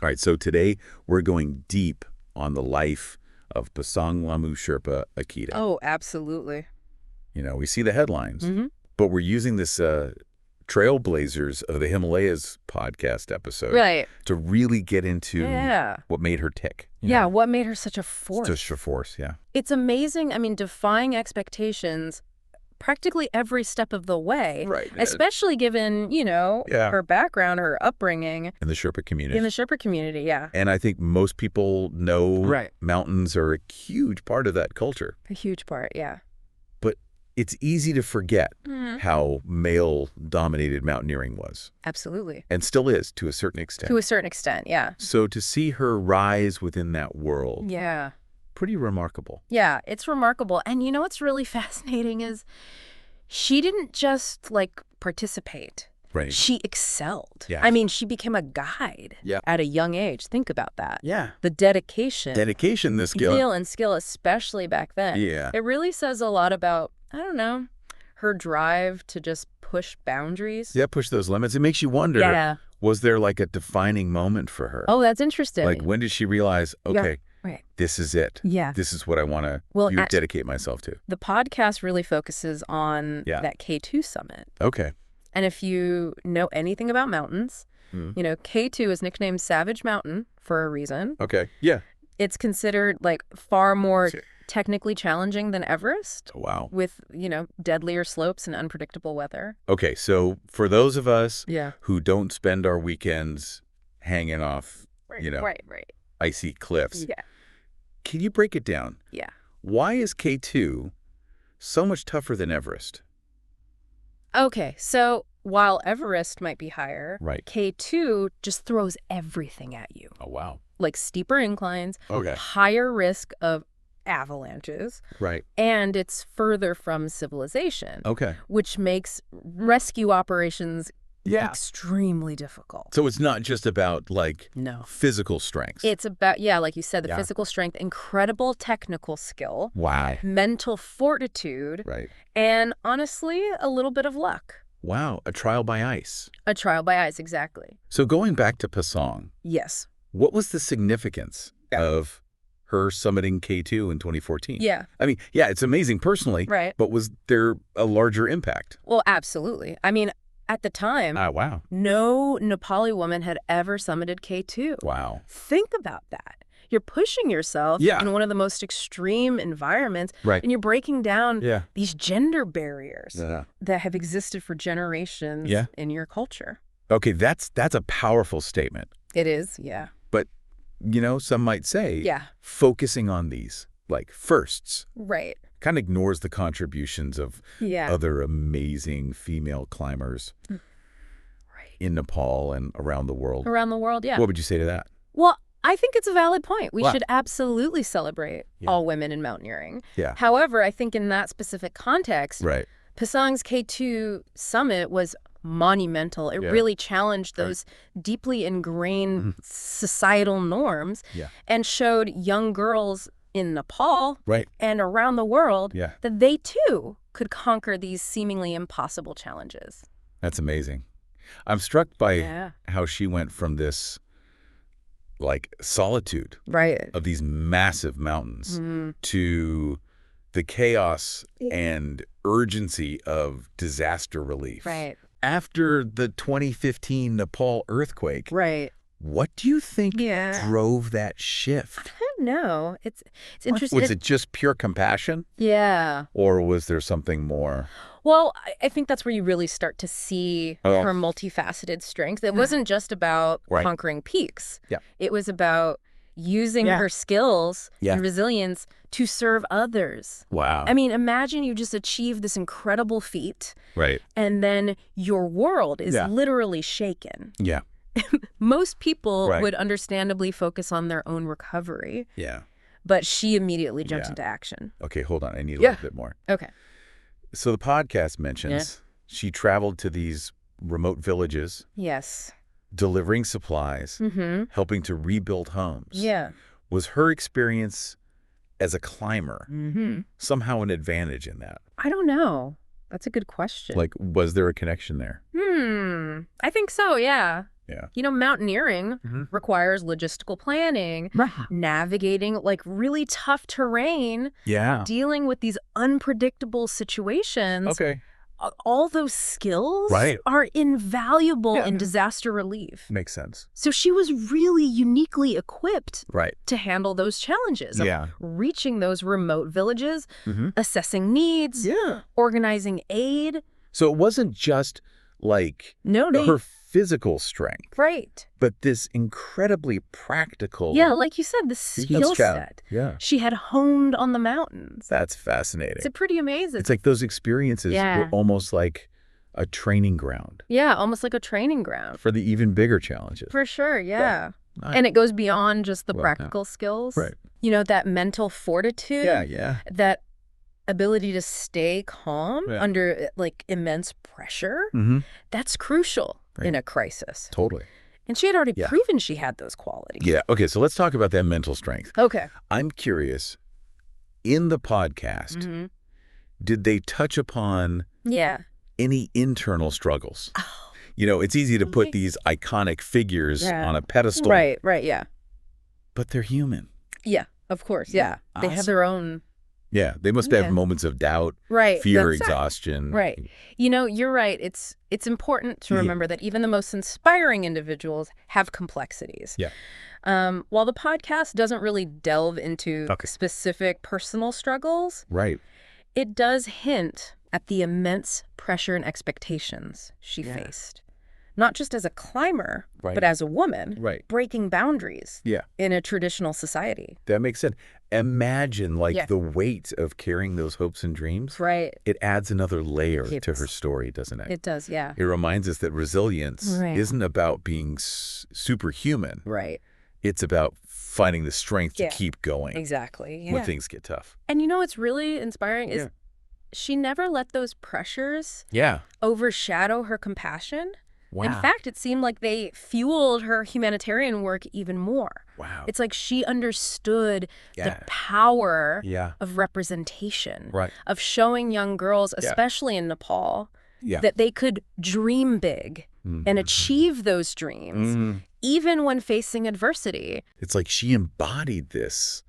All right, so today we're going deep on the life of Pasang Lhamu Sherpa Akita. Oh, absolutely. You know, we see the headlines, Mm-hmm. but we're using this Trailblazers of the Himalayas podcast episode Right. to really get into Yeah. what made her tick. Yeah, what made her such a force? Just a force, yeah. It's amazing. I mean, defying expectations practically every step of the way. Right. Especially given, Yeah. her background, her upbringing. In the Sherpa community. In the Sherpa community, yeah. And I think most people know mountains are a huge part of that culture. A huge part, yeah. But it's easy to forget how male-dominated mountaineering was. Absolutely. And still is, to a certain extent. To a certain extent, yeah. So to see her rise within that world, Yeah. pretty remarkable. Yeah, it's remarkable. And you know what's really fascinating is she didn't just, participate. Right. She excelled. Yeah. I mean, she became a guide at a young age. Think about that. Yeah. The dedication. Dedication, the skill. And skill, especially back then. Yeah. It really says a lot about, I don't know, her drive to just push boundaries. Yeah, push those limits. It makes you wonder, was there a defining moment for her? Oh, that's interesting. When did she realize, okay, right. this is it. Yeah. This is what I want to dedicate myself to. The podcast really focuses on that K2 summit. Okay. And if you know anything about mountains, K2 is nicknamed Savage Mountain for a reason. Okay. Yeah. It's considered far more technically challenging than Everest. Wow. With, deadlier slopes and unpredictable weather. Okay. So for those of us Yeah. who don't spend our weekends hanging off, Right. icy cliffs, Yeah. can you break it down? Yeah. Why is K2 so much tougher than Everest? Okay, so while Everest might be higher, Right. K2 just throws everything at you. Oh, wow. Like steeper inclines, Okay. higher risk of avalanches, Right. and it's further from civilization, Okay. which makes rescue operations Yeah. extremely difficult. So it's not just about No. physical strength. It's about, like you said, the Yeah. physical strength, incredible technical skill, Wow. mental fortitude, Right. and honestly, a little bit of luck. Wow. A trial by ice. A trial by ice, exactly. So going back to Pasang, Yes. what was the significance of her summiting K2 in 2014? Yeah. I mean, yeah, it's amazing personally. Right. But was there a larger impact? Well, absolutely. I mean, at the time, Wow. no Nepali woman had ever summited K2. Wow. Think about that. You're pushing yourself in one of the most extreme environments, Right. and you're breaking down Yeah. these gender barriers Yeah. that have existed for generations in your culture. Okay, that's a powerful statement. It is, yeah. But, some might say focusing on these, firsts, Right. kind of ignores the contributions of Yeah. other amazing female climbers in Nepal and around the world. Around the world, yeah. What would you say to that? Well, I think it's a valid point. We Wow. should absolutely celebrate all women in mountaineering. Yeah. However, I think in that specific context, Right. Pasang's K2 summit was monumental. It really challenged those deeply ingrained societal norms and showed young girls in Nepal and around the world that they too could conquer these seemingly impossible challenges. That's amazing. I'm struck by how she went from this solitude of these massive mountains to the chaos and urgency of disaster relief. Right. After the 2015 Nepal earthquake, what do you think drove that shift? I don't know. It's interesting. Was it just pure compassion? Yeah. Or was there something more? Well, I think that's where you really start to see her multifaceted strength. It wasn't just about conquering peaks. Yeah. It was about using her skills and resilience to serve others. Wow. I mean, imagine you just achieved this incredible feat. Right. And then your world is literally shaken. Yeah. Most people would understandably focus on their own recovery. Yeah. But she immediately jumped into action. Okay, hold on. I need a little bit more. Okay. So the podcast mentions she traveled to these remote villages. Yes. Delivering supplies, helping to rebuild homes. Yeah. Was her experience as a climber somehow an advantage in that? I don't know. That's a good question. Was there a connection there? I think so, yeah. Yeah. Mountaineering requires logistical planning, navigating like really tough terrain, dealing with these unpredictable situations. Okay. All those skills are invaluable in disaster relief. Makes sense. So she was really uniquely equipped to handle those challenges of reaching those remote villages, assessing needs, organizing aid. So it wasn't just like her physical strength. Right. But this incredibly practical. Yeah, like you said, the skill set she had honed on the mountains. That's fascinating. It's pretty amazing. It's like those experiences were almost like a training ground. Yeah, almost like a training ground. For the even bigger challenges. For sure, yeah. Nice. And it goes beyond just the practical skills. Right. That mental fortitude. That ability to stay calm under like immense pressure. That's crucial in a crisis. Totally. And she had already proven she had those qualities. Yeah. Okay, so let's talk about that mental strength. Okay. I'm curious, in the podcast, did they touch upon any internal struggles? Oh. It's easy to put these iconic figures on a pedestal. Right, But they're human. Yeah, of course, They have their own... Yeah, they must have moments of doubt, fear, exhaustion. Right. You're right. It's important to remember that even the most inspiring individuals have complexities. Yeah. While the podcast doesn't really delve into specific personal struggles, it does hint at the immense pressure and expectations she faced. Not just as a climber, but as a woman, breaking boundaries in a traditional society. That makes sense. Imagine, the weight of carrying those hopes and dreams. Right. It adds another layer to her story, doesn't it? It does, yeah. It reminds us that resilience isn't about being superhuman. Right. It's about finding the strength to keep going. Exactly. When things get tough. And what's really inspiring is she never let those pressures overshadow her compassion. Wow. In fact, it seemed like they fueled her humanitarian work even more. Wow. It's like she understood the power of representation, of showing young girls, especially in Nepal, that they could dream big and achieve those dreams, even when facing adversity. It's like she embodied this,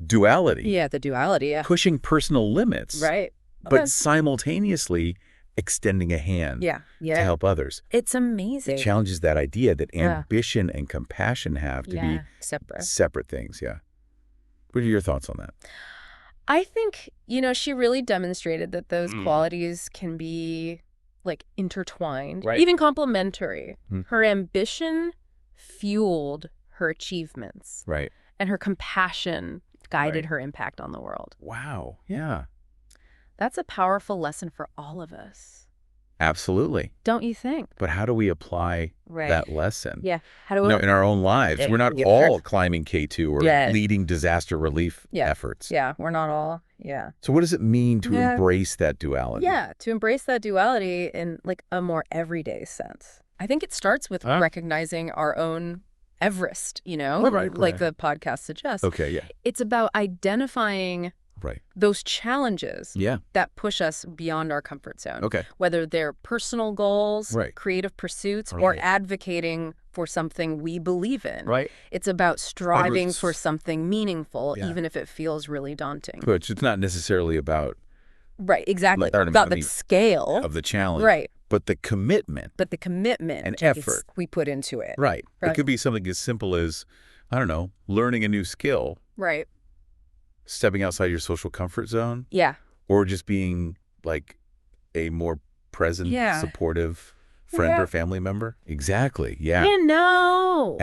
duality. Yeah, the duality, Pushing personal limits. Right. But simultaneously extending a hand to help others. It's amazing. It challenges that idea that ambition and compassion have to be separate things. Yeah. What are your thoughts on that? I think, she really demonstrated that those qualities can be intertwined, even complementary. Her ambition fueled her achievements. Right. And her compassion guided her impact on the world. Wow. Yeah. That's a powerful lesson for all of us. Absolutely. Don't you think? But how do we apply that lesson? Yeah. How do we... in our own lives? We're not all climbing K2 or leading disaster relief efforts. Yeah, we're not all. Yeah. So what does it mean to embrace that duality? Yeah, to embrace that duality in a more everyday sense. I think it starts with recognizing our own Everest, like the podcast suggests. Okay, yeah. It's about identifying those challenges that push us beyond our comfort zone. Okay. Whether they're personal goals, creative pursuits, or advocating for something we believe in. Right. It's about striving for something meaningful, even if it feels really daunting. Which it's not necessarily about... Right, exactly. About the scale of the challenge. Right. But the commitment. And effort we put into it. Right. It could be something as simple as, I don't know, learning a new skill. Right. Stepping outside your social comfort zone. Yeah. Or just being a more present, supportive friend or family member. Exactly. Yeah. And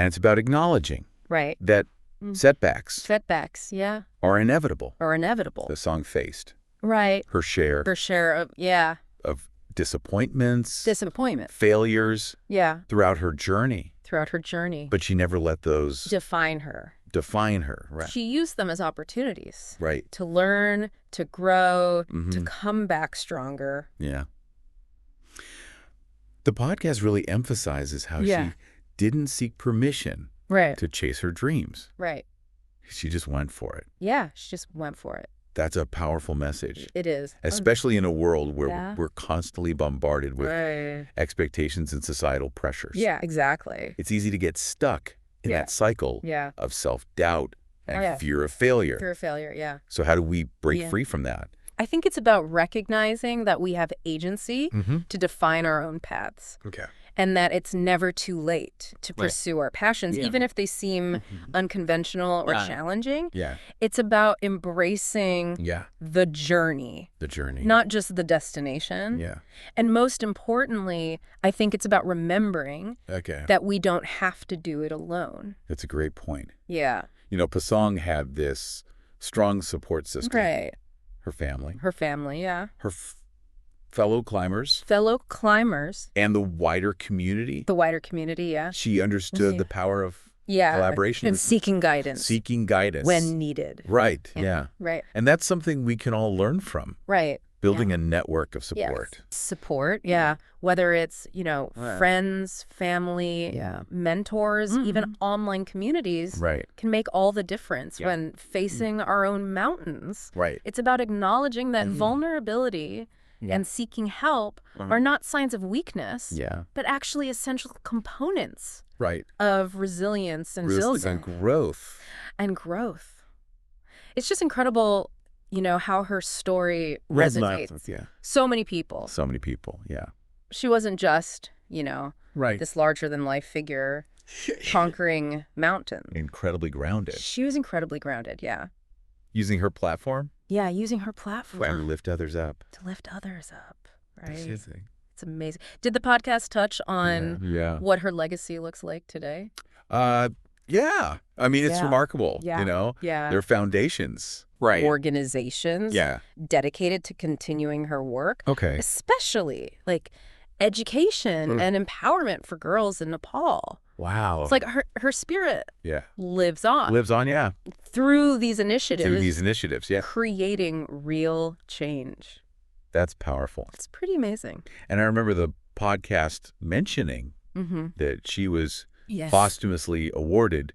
it's about acknowledging that setbacks are inevitable. The song faced. Right. Her share of disappointments. Failures. Yeah. Throughout her journey. But she never let those define her. Right. She used them as opportunities. Right. To learn, to grow, to come back stronger. Yeah. The podcast really emphasizes how she didn't seek permission to chase her dreams. Right. She just went for it. Yeah, she just went for it. That's a powerful message. It is. Especially in a world where we're constantly bombarded with expectations and societal pressures. Yeah, exactly. It's easy to get stuck in that cycle of self-doubt and fear of failure. Fear of failure, yeah. So how do we break free from that? I think it's about recognizing that we have agency to define our own paths. Okay. And that it's never too late to pursue our passions, even if they seem unconventional or challenging. Yeah. It's about embracing the journey. The journey. Not just the destination. Yeah. And most importantly, I think it's about remembering that we don't have to do it alone. That's a great point. Yeah. You know, Pasang had this strong support system. Right. Her family. Her family, yeah. Her fellow climbers. Fellow climbers. And the wider community. The wider community, yeah. She understood the power of collaboration. And seeking guidance. Seeking guidance. When needed. Right, yeah. Right. And that's something we can all learn from. Right. Building a network of support. Yes. Support, yeah. Whether it's, you know, friends, family, mentors, even online communities can make all the difference when facing our own mountains. Right. It's about acknowledging that vulnerability and seeking help are not signs of weakness, but actually essential components of resilience and resilience. And growth. And growth. It's just incredible, you know, how her story resonates with so many people. So many people, yeah. She wasn't just, you know, this larger-than-life figure conquering mountains. Incredibly grounded. She was incredibly grounded, yeah. Using her platform? Yeah, using her platform. To lift others up. To lift others up, right? Amazing. It's amazing. Did the podcast touch on what her legacy looks like today? Yeah. I mean, it's remarkable, you know? Yeah. Their foundations. Organizations dedicated to continuing her work. Okay. Especially, like, education and empowerment for girls in Nepal. Wow. It's like her spirit lives on. Lives on, yeah. Through these initiatives. Through these initiatives, yeah. Creating real change. That's powerful. It's pretty amazing. And I remember the podcast mentioning that she was posthumously awarded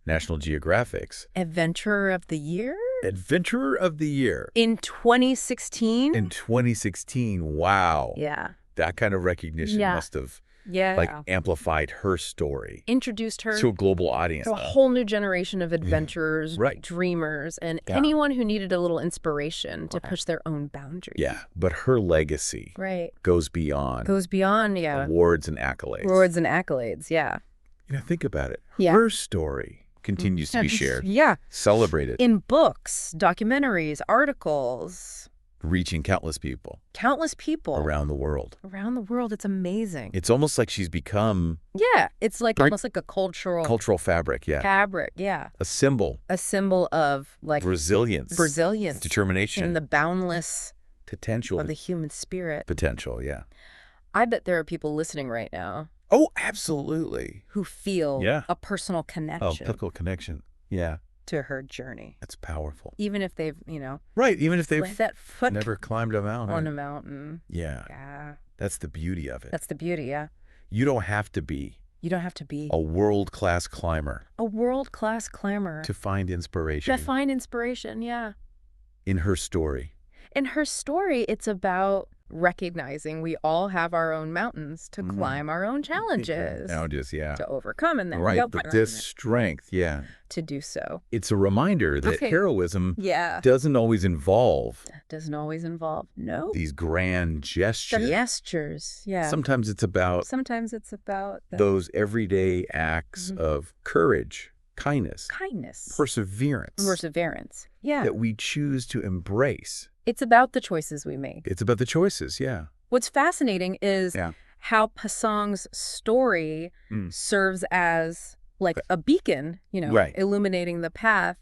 National Geographic's Adventurer of the Year? Adventurer of the Year. In 2016? In 2016. Wow. Yeah. That kind of recognition must have like amplified her story. Introduced her to a global audience. To a whole new generation of adventurers, dreamers, and anyone who needed a little inspiration to push their own boundaries. Yeah, but her legacy goes beyond. Goes beyond, awards and accolades. Awards and accolades, yeah. You know, think about it. Her story continues to be shared. Celebrated. In books, documentaries, articles. Reaching countless people. Countless people. Around the world. Around the world. It's amazing. It's almost like she's become... Yeah. It's like almost like a cultural... Cultural fabric, Fabric, yeah. A symbol. A symbol of, like... Resilience. Resilience. Determination. And the boundless... Potential. Of the human spirit. Potential, yeah. I bet there are people listening right now. Oh, absolutely. Who feel a personal connection. Oh, personal connection. Yeah. To her journey. That's powerful. Even if they've, you know. Right. Even if they've that foot never climbed a mountain. On a mountain. Yeah. Yeah. That's the beauty of it. That's the beauty, yeah. You don't have to be. You don't have to be. A world-class climber. A world-class climber. To find inspiration. To find inspiration, yeah. In her story. In her story, it's about recognizing we all have our own mountains to climb our own challenges. To overcome and then but this strength, to do so. It's a reminder that heroism doesn't always involve these grand gestures. Gestures, Sometimes it's about those everyday acts of courage, kindness, perseverance, that we choose to embrace. It's about the choices we make. It's about the choices, What's fascinating is how Pasang's story serves as like a beacon, you know, illuminating the path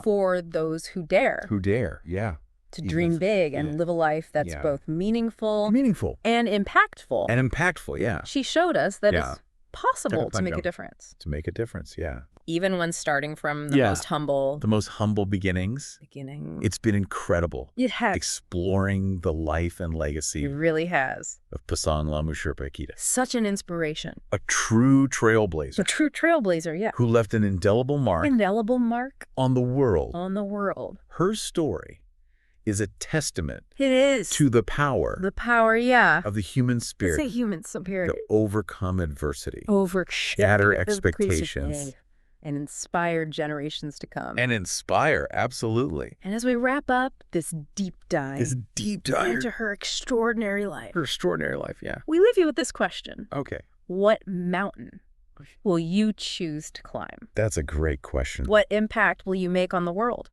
for those who dare. To dream big and live a life that's both meaningful and impactful. And impactful, She showed us that possible to make a difference. To make a difference, yeah. Even when starting from the most humble. The most humble beginnings. It's been incredible. It has. Exploring the life and legacy. It really has. Of Pasang Lhamu Sherpa Akita. Such an inspiration. A true trailblazer. A true trailblazer, yeah. Who left an indelible mark. Indelible mark. On the world. On the world. Her story is a testament. It is. To the power. The power, yeah. Of the human spirit. It's a human spirit. To overcome adversity. Shatter expectations. And inspire generations to come. And inspire, absolutely. And as we wrap up this deep dive. Into her extraordinary life. Her extraordinary life, yeah. We leave you with this question. Okay. What mountain will you choose to climb? That's a great question. What impact will you make on the world?